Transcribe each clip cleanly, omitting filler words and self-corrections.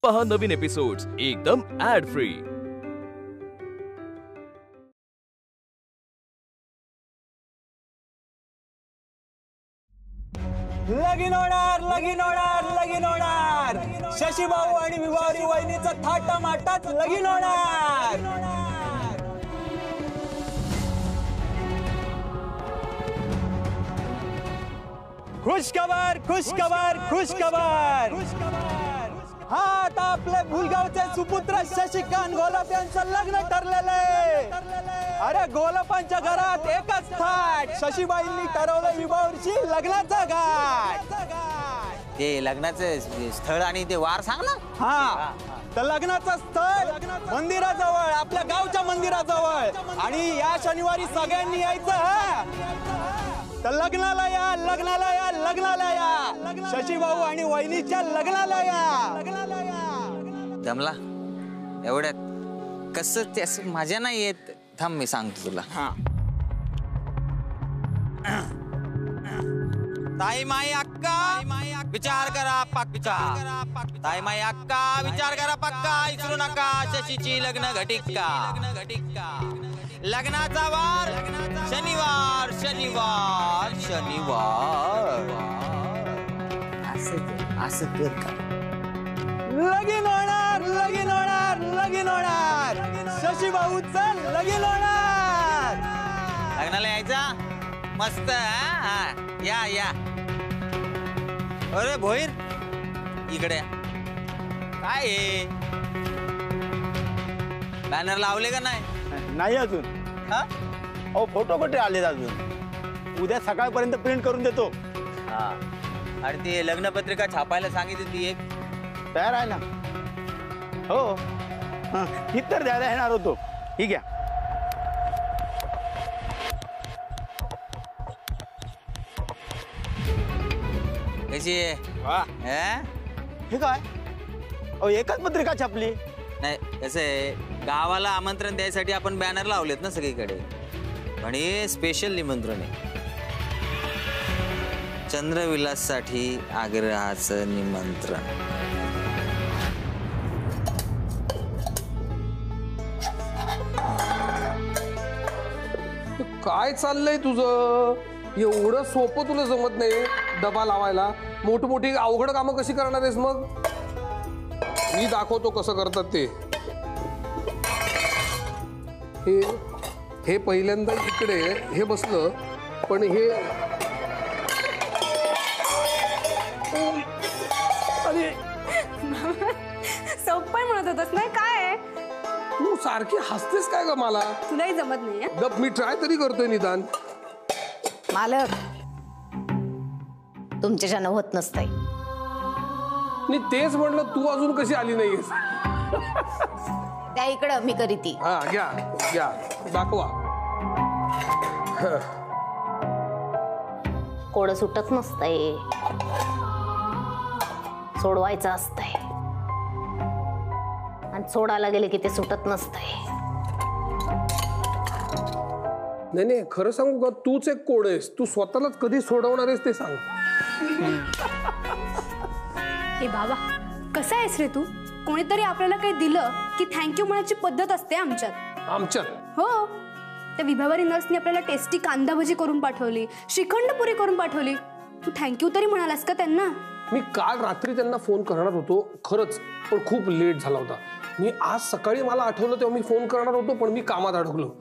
पहा नवीन एपिसोड्स एकदम add free. लगीन होणार, लगीन होणार, लगीन होणार। शशी भाऊ आणि विवारी वहिनीचं थाटामाटात लगीन होणार। खुशखबर, खुशखबर, खुशखबर। हा आता आपले भुलगावचे सुपुत्र शशिकांत गोलप यांचं लग्न ठरलेलं आहे। अरे गोलपांच्या घरात एकच थाट। शशीबाईंनी ठरवलं विवाहवर्षी लग्नाचा घाट। ते लग्नाचं स्थळ आणि ते वार सांग ना। हा तर लग्नाचं स्थळ मंदिराजवळ, आपल्या गावच्या मंदिराजवळ। आणि या शनिवारी सगळ्यांनी यायचं। हा तर लग्नाला या, लग्नाला या, लग्नाला या। शशी भाऊ आणि वहिनीच्या लग्नाला या। जमला एवढ्यात कसं ते असं मजा नाही येत। थांब मी सांगतो तुला। ताई माई अक्का विचार करा पक्का। ताई माई अक्का विचार करा पक्का। विसरू नका शशीची लग्न घटिका। लग्नाचा वार शनिवार, शनिवार, शनिवार। असं कर का? लगीन होणार, लगीन होणार, लगीन होणार। शशी भाऊचं लगीन होणार। लग्नाला यायचा मस्त। या या। अरे भोईर इकडे काय आहे? बॅनर लावले का नाही? नाही अजून। हा अहो फोटो कुठे आले अजून? उद्या सकाळपर्यंत प्रिंट करून देतो। हा आणि ती लग्नपत्रिका छापायला सांगितली ती एक तयार आहे ना? हो ही तर द्यायला येणार होतो। ही घ्या। कशी आहे? हे काय? अहो एकच पत्रिका छापली। नाही कसं आहे, गावाला आमंत्रण द्यायसाठी आपण बॅनर लावलेत ना सगळीकडे। पण हे स्पेशल निमंत्रण आहे। चंद्रविलाससाठी आग्रहाचं निमंत्रण। काय चाललंय तुझं? एवढं सोपं तुला जमत नाही डबा लावायला? मोठी अवघड कामं कशी करणार आहेस मग? मी दाखवतो कसं करतात ते। हे पहिल्यांदा इकडे हे बसलं, पण हे अरे सोपं म्हणत होतस नाही काय? तू सारखी हसतेस काय ग? मला तुलाही जमत नाहीये? गप, मी ट्राय तरी करतोय निदान। मालक तुमच्याच्यानं होत नसतंय। मी तेच म्हणलं, तू अजून कशी आली नाहीयेस? त्या इकडं मी करीती। हा घ्या घ्या दाखवा। कोड सुटत नसतंय, सोडवायचं असतंय। आणि सोडायला गेले की ते सुटत नसतंय। नाही खरं सांगू का, तूच एक कोड आहेस। तू स्वतःलाच कधी सोडवणार आहेस ते सांग। हे बाबा कसं आहेस रे तू? कोणीतरी आपल्याला काही दिलं की थँक्यू म्हणायची पद्धत असते आमच्यात। आमच्यात? हो, त्या विभावारी नर्सनी आपल्याला टेस्टी कांदा भजी करून पाठवली, श्रीखंड पुरी करून पाठवली। तू थँक्यू तरी म्हणालास का त्यांना? मी काल रात्री त्यांना फोन करणार होतो खरंच, पण खूप लेट झाला होता। मी आज सकाळी मला आठवलं तेव्हा मी फोन करणार होतो, पण मी कामात अडकलो।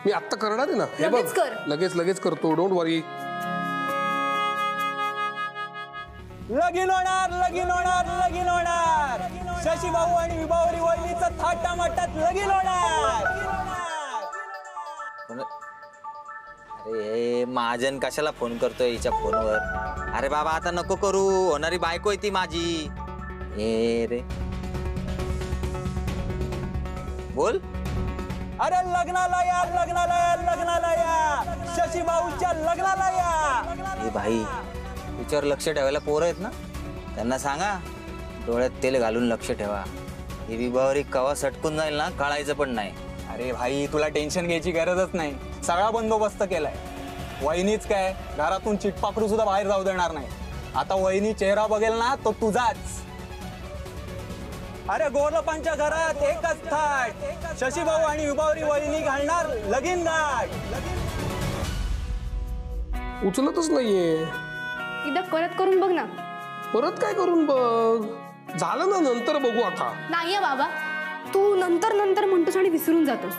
मी आत्ता करणार आहे ना। हे बघ लगेच करतो, डोंट वरी। लगीन होणार, लगीन होणार, लगीन होणार। शशी भाऊ आणि विभावरी वहिनीचं थाटामाटात लगीन होणार। अरे महाजन कशाला फोन करतोय हिच्या फोनवर? अरे बाबा आता नको करू, होणारी बायको आहे ती माझी। ए रे बोल। अरे लग्नाला या, लग्नाला या, लग्नाला या। शशी भाऊच्या लग्नाला या। ए भाई तिच्यावर लक्ष ठेवायला पोरं आहेत ना, त्यांना सांगा डोळ्यात तेल घालून लक्ष ठेवा। ही विभावरी कवा सटकून जाईल ना कळायचं पण नाही। अरे भाई तुला टेन्शन घ्यायची गरजच नाही, सगळा बंदोबस्त केलाय। वहिनीच काय घरातून चिटपाखरू सुद्धा बाहेर जाऊ देणार नाही। आता वहिनी चेहरा बघेल ना तो तुझाच। अरे गोरपांच्या घरात एकच थाट, शशीभाऊ आणि विभावरी वहिनी घालणार लगीन गाठ. उचलतच नाहीये. एकदा परत करून बघ ना. परत काय करून बघ, झालं ना, नंतर बघू आता. नाहीये बाबा, तू नंतर नंतर म्हणतोस आणि विसरून जातोस.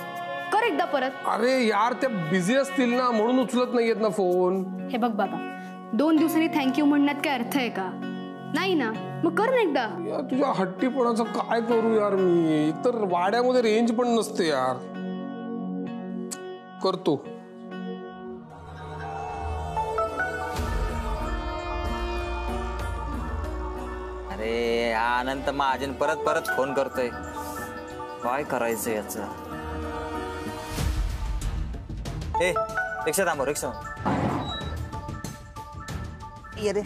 कर एकदा परत. अरे यार, त्या बिझी असतील ना म्हणून उचलत नाहीयेत ना फोन. हे बघ बाबा, 2 दिवसांनी थँक्यू म्हणण्यात काय अर्थ आहे का? नाही ना, मग कर ना एकदा. यार तुझ्या हट्टीपणाचं काय करू यार मी, तर वाड्यामध्ये रेंज पण नसते यार. करतो. अरे हा अनंत महाजन परत परत फोन करतोय. काय करायचं याच? ए रिक्षा थांबव, रिक्षा ये रे.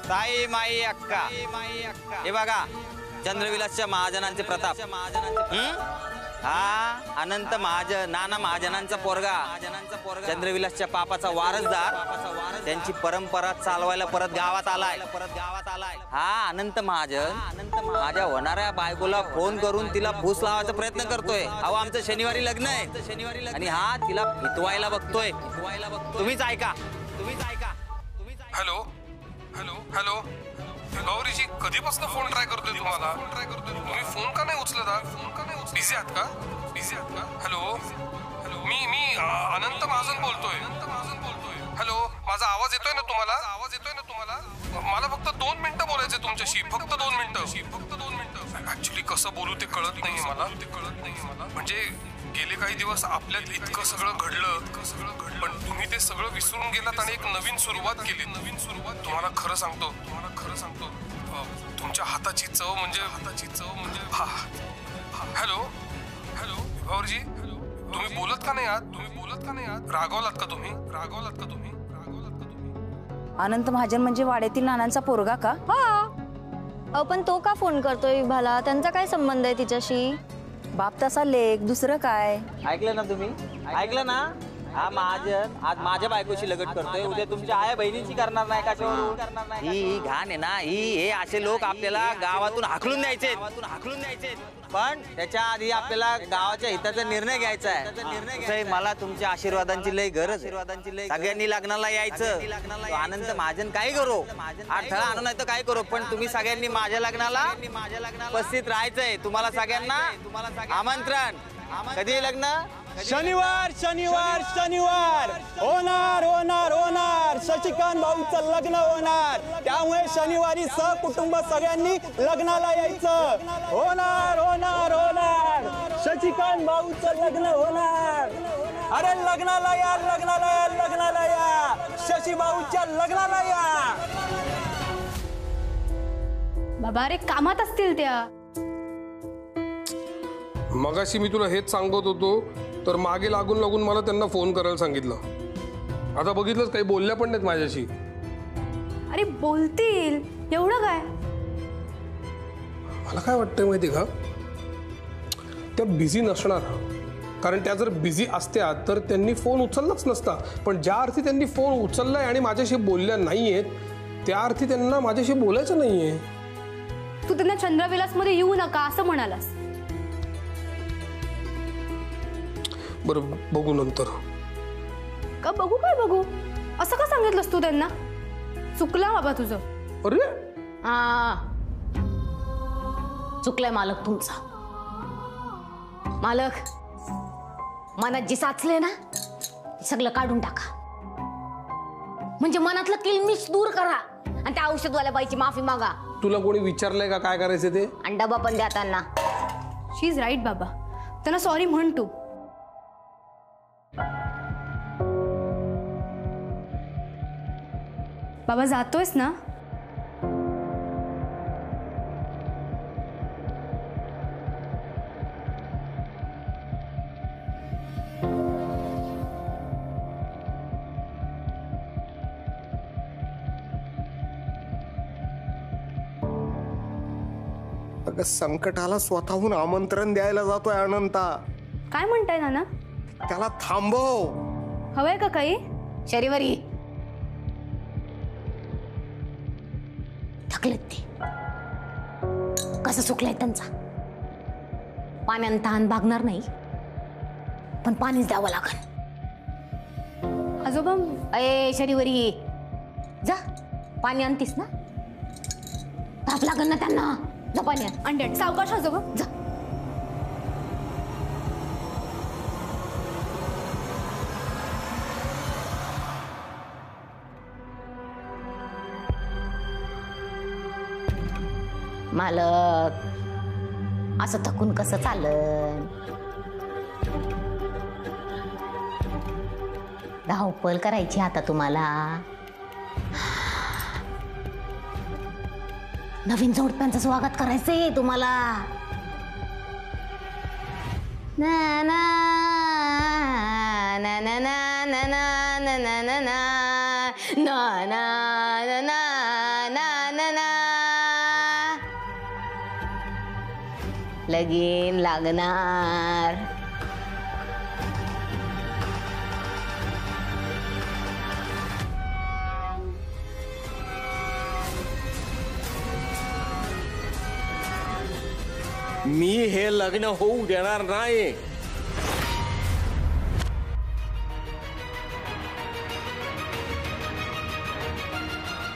ताई माई अक्का, हे बघा चंद्रविलासच्या महाजनांचे प्रताप. हा अनंत महाजन, नाना महाजनांचा पोरगा, चंद्रविलासच्या पापाचा वारसदार, त्यांची परंपरा चालवायला परत गावात आलाय. हा अनंत महाजन माझ्या होणाऱ्या बायकोला फोन करून तिला फूस लावायचा प्रयत्न करतोय. अहो आमचं शनिवारी लग्न आहे आणि हा तिला फितवायला बघतोय. तुम्हीच ऐका. हॅलो हॅलो हॅलो, गौरीजी कधीपासून फोन ट्राय करतोय तुम्हाला. तुम्ही फोन का नाही उचलत? बिझी आहात का? हॅलो हॅलो, मी अनंत महाजन बोलतोय. हॅलो, माझा आवाज येतोय ना तुम्हाला? मला फक्त 2 मिनिटं बोलायचे तुमच्याशी, फक्त 2 मिनिटं. ऍक्च्युली कसं बोलू ते कळत नाहीये मला. म्हणजे गेले काही दिवस आपल्यात इतकं सगळं घडलं, पण तुम्ही ते सगळं विसरून गेलात आणि एक नवीन सुरुवात केली. तुम्हाला खरं सांगतो, तुमच्या हाताची चव म्हणजे हॅलो हॅलो विभावरजी, तुम्ही बोलत का नाही आहात? रागवलात का तुम्ही? अनंत महाजन म्हणजे वाड्यातील नानांचा पोरगा का? हा. पण तो का फोन करतोय विभाला? त्यांचा काय संबंध आहे तिच्याशी? बाप तसा लेख, दुसरं काय? ऐकलं ना तुम्ही? ऐकलं ना? हा महाजन आज माझ्या बायकोशी लगट करतोय, उद्या तुमच्या आया बहिणीची करणार नाही का? ही घाण आहे ना ही. हे असे लोक आपल्याला गावातून हाकलून द्यायचे, पण त्याच्या आधी आपल्याला गावाच्या हिताचा निर्णय घ्यायचा आहे. मला तुमच्या आशीर्वादांची लय गरज आहे. सगळ्यांनी लग्नाला यायचं. आनंद महाजन काय करो, अडथळा आणू नाही तर काय करो, पण तुम्ही सगळ्यांनी माझ्या लग्नाला उपस्थित राहायचंय. तुम्हाला सगळ्यांना आमंत्रण. कधी लग्न? शनिवार. होणार. शशिकांत भाऊचं लग्न होणार, त्यामुळे शनिवारी सहकुटुंब सगळ्यांनी लग्नाला यायचं. होणार. शशिकांत भाऊचं लग्न होणार. अरे लग्नाला या. शशी भाऊच्या लग्नाला या. बाबा अरे कामात असतील त्या. मगाशी मी तुला हेच सांगत होतो, तर मागे लागून मला त्यांना फोन करायला सांगितलं. आता बघितलंच, काही बोलल्या पण नाहीत माझ्याशी. अरे बोलतील, एवढं काय? मला काय वाटतंय माहिती का, त्या बिझी नसणार. कारण त्या जर बिझी असत्या तर त्यांनी फोन उचललाच नसता. पण ज्या अर्थी त्यांनी फोन उचललाय आणि माझ्याशी बोलल्या नाहीयेत, त्या अर्थी त्यांना माझ्याशी बोलायचं नाहीये. तू त्यांना चंद्रविलास मध्ये येऊ नका असं म्हणालास. बरं बघू नंतर. का बघू? काय बघू असं का सांगितलंस तू त्यांना? चुकला बाबा तुझं. अरे चुकलाय मालक तुमचा. मालक, मनात जे साचले ना ते सगळं काढून टाका. म्हणजे मनातलं किलमिश दूर करा आणि त्या औषधवाल्या बाईची माफी मागा. तुला कोणी विचारलंय का काय करायचं ते? आणि डबा पण द्या त्यांना. शी इज राईट बाबा, त्यांना सॉरी म्हण तू. बाबा जातोयस ना? अगं संकटाला स्वतःहून आमंत्रण द्यायला जातोय अनंता. काय म्हणताय नाना? त्याला थांबव. हवंय का काही? शनिवारी थकलेत ते. कसं चुकलंय त्यांचा. पाण्यानं तहान भागणार नाही, पण पाणीच द्यावं लागल. आजोबा अये शनिवारी जा, पाणी आणतीस ना? ताप लागल ना त्यांना. जा पाणी आण. अंडे सावकाश आजोबा. जा. मालक, असं थकून कसं चालन? धावपळ करायची आता तुम्हाला. नवीन जोडप्यांचं स्वागत करायचंय तुम्हाला. ना ना ना ना ना ना ना ना ना ना ना ना ना ना ना. लगीन लागणार. मी हे लग्न होऊ देणार नाही.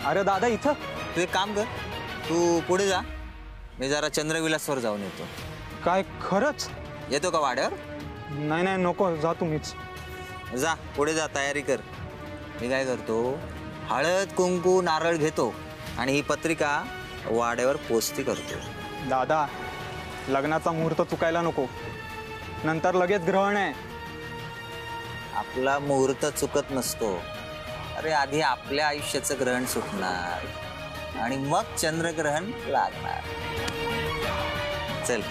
अरे दादा इथं. तू एक काम कर, तू पुढे जा, मी जरा चंद्रविलासवर जाऊन येतो. काय खरंच? येतो का वाड्यावर? नाही नाही नको, जा तुम्हीच. जा पुढे जा, तयारी कर. मी काय करतो, हळद कुंकू नारळ घेतो आणि ही पत्रिका वाड्यावर पोचती करतो. दादा, लग्नाचा मुहूर्त चुकायला नको, नंतर लगेच ग्रहण आहे. आपला मुहूर्त चुकत नसतो. अरे आधी आपल्या आयुष्याचं ग्रहण सुटणार आणि मग चंद्रग्रहण लागणार. चल.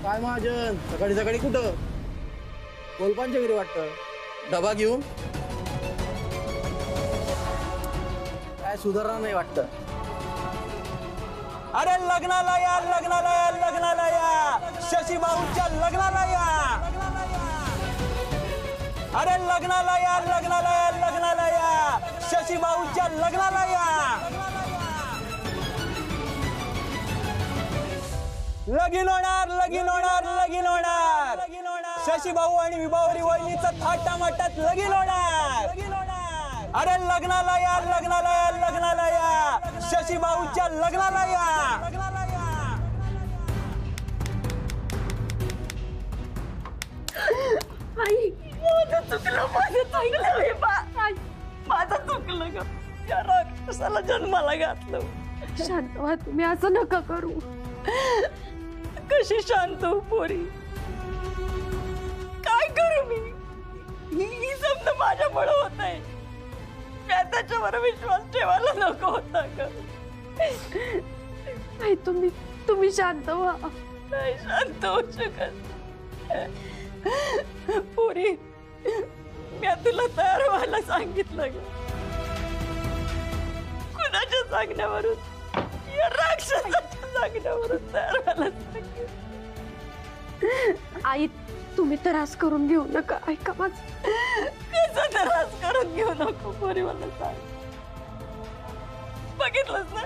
काय महाजन, सकाळी सकाळी कुठं? कोलपांच्या घरी वाटतं. डबा घेऊन काय सुधारणा नाही वाटतं. अरे लग्नाला या, लग्नाला या, लग्नाला या, शशी भाऊच्या लग्नाला या. अरे लग्नाला या, लग्नाला या, लग्नाला या, शशी भाऊच्या लग्नाला या. लगीन होणार, लगीन होणार, लगीन होणार. शशी भाऊ आणि विभावरी वहिनीचं थाटामाटात लगीन होणार. अरे लग्नाला या, लग्नाला या, लग्नाला या, शशी भाऊच्या लग्नाला या. आई, माझं चुकलं, माझं चुकलं. आई, माझं चुकलं ग. या राक्षसाला जन्माला घातलं. शांत व्हा तुम्ही, असं नका करू. कशी शांत हो पोरी? काय करू मी? ही समजा माझ्यामुळे होत आहे. त्याच्यावर विश्वास ठेवायला नको होता ग. आई, तुम्ही शांत व्हा. नाही शांत होऊ शकत. पोरी, मी तुला तयार व्हायला सांगितलं ग. कुणाच्या सांगण्यावरून, या राक्षसाच्या सांगण्यावरून तयार व्हायला सांगितलं. आई, तुम्ही त्रास करून घेऊ नका. ऐका माझं. कसा त्रास करून घेऊ नको पोरी, मला सांग. बघितलंच ना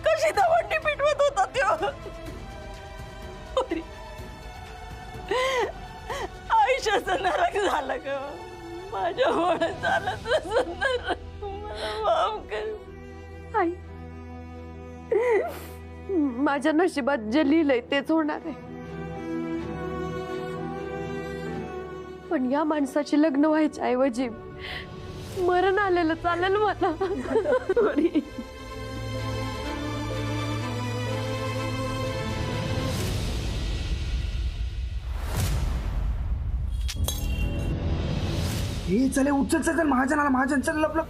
कशी दवंडी पिटवत होता त्यो. पोरी, आयुष्याचं नरक झालं ग. माझ्यामुळे झालं तसं नरक. मला माफ कर आई. माझ्या नशिबात जे लिहिलंय तेच होणार आहे. पण या माणसाची लग्न व्हायच्या ऐवजी मरण आलेलं चालेल मला. हे चले, उचल चल, महाजन आला. महाजन चल, लप लप.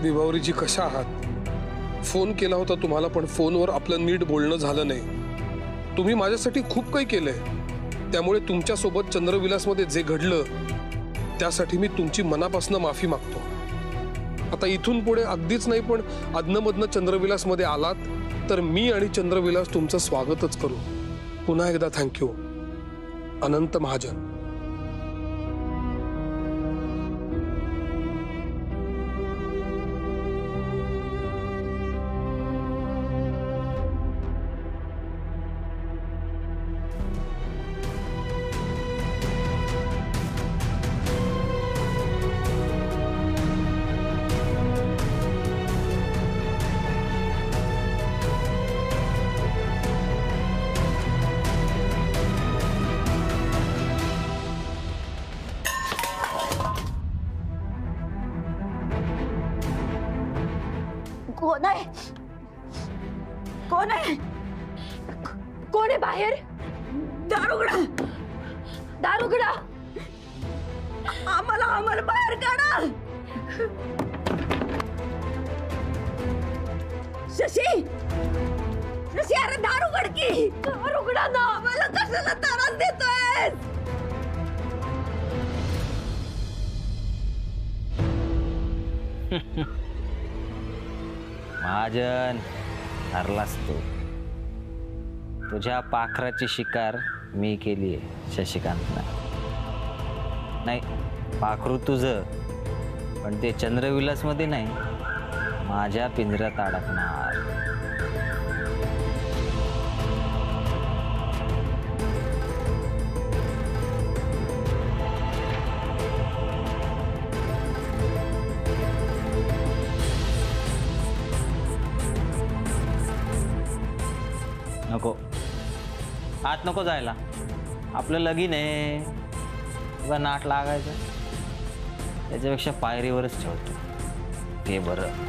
विभावरीजी, कशा आहात? फोन केला होता तुम्हाला, पण फोनवर आपलं नीट बोलणं झालं नाही. तुम्ही माझ्यासाठी खूप काही केलंय, त्यामुळे तुमच्यासोबत चंद्रविलासमध्ये जे घडलं त्यासाठी मी तुमची मनापासून माफी मागतो. आता इथून पुढे अगदीच नाही, पण अदनमधनं चंद्रविलासमध्ये आलात तर मी आणि चंद्रविलास तुमचं स्वागतच करू. पुन्हा एकदा थँक्यू. अनंत महाजन. कोण आहे? कोण आहे? कोण आहे बाहेर? दार उघडा, दार उघडा. आम्हाला बाहेर काढा. शशी, शशी, अरे दार उघड की. दार उघडा ना. आम्हाला कशाला त्रास देतोय? महाजन, हरलास तू. तुझ्या पाखराची शिकार मी केली आहे शशिकांतला. नाही, पाखरू तुझं, पण ते चंद्रविलासमध्ये नाही, माझ्या पिंजऱ्यात अडकणार. नको, आत नको जायला. आपलं लगीन आहे, तुला नाट लागायचं, त्याच्यापेक्षा पायरीवरच ठेवतो ते बरं.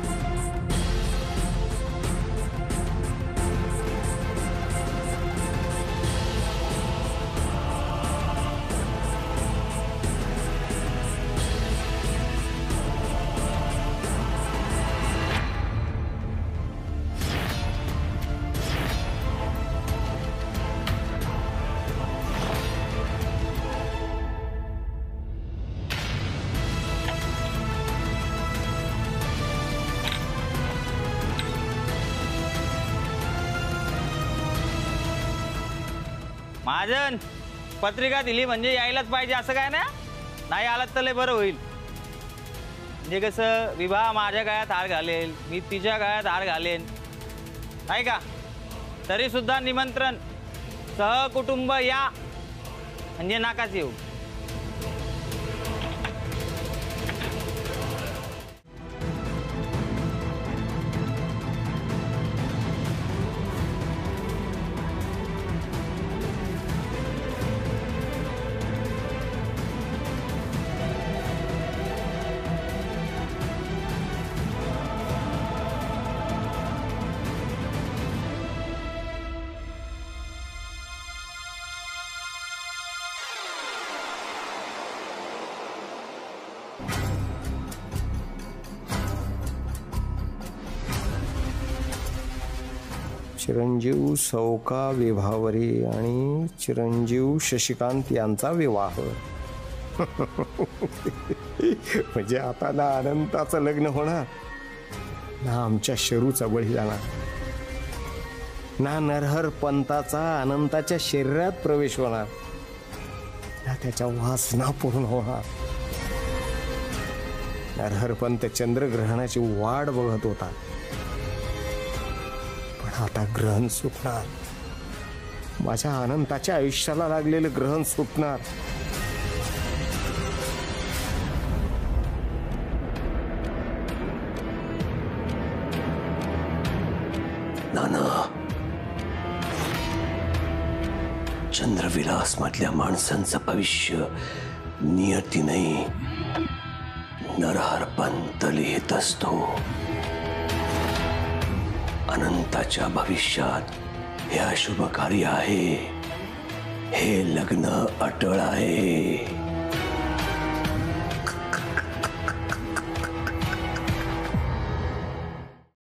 महाजन, पत्रिका दिली म्हणजे यायलाच पाहिजे असं काय ना. नाही आलात तर लय बरं होईल. म्हणजे कसं, विभा माझ्या गळ्यात हार घालेल, मी तिच्या गळ्यात हार घालेन, नाही का. तरी सुद्धा निमंत्रण, सहकुटुंब या म्हणजे नाकाच येऊ. चिरंजीव सौका विभावरी आणि चिरंजीव शशिकांत यांचा विवाह. म्हणजे आता ना अनंताचं लग्न होणार, ना आमच्या शरूचा बळी जाणार, ना नरहर पंताचा अनंताच्या शरीरात प्रवेश होणार, ना त्याच्या वासना पूर्ण होणार. नरहर पंत चंद्रग्रहणाची वाट बघत होता, आता ग्रहण सुटणार. माझ्या अनंताच्या आयुष्याला लागलेलं ग्रहण सुटणार. नाना, चंद्रविलास मधल्या माणसांचं भविष्य नियती नाही, नरहर पंत लिहित असतो. अनंताच्या भविष्यात हे अशुभ कार्य आहे, हे लग्न अटळ आहे.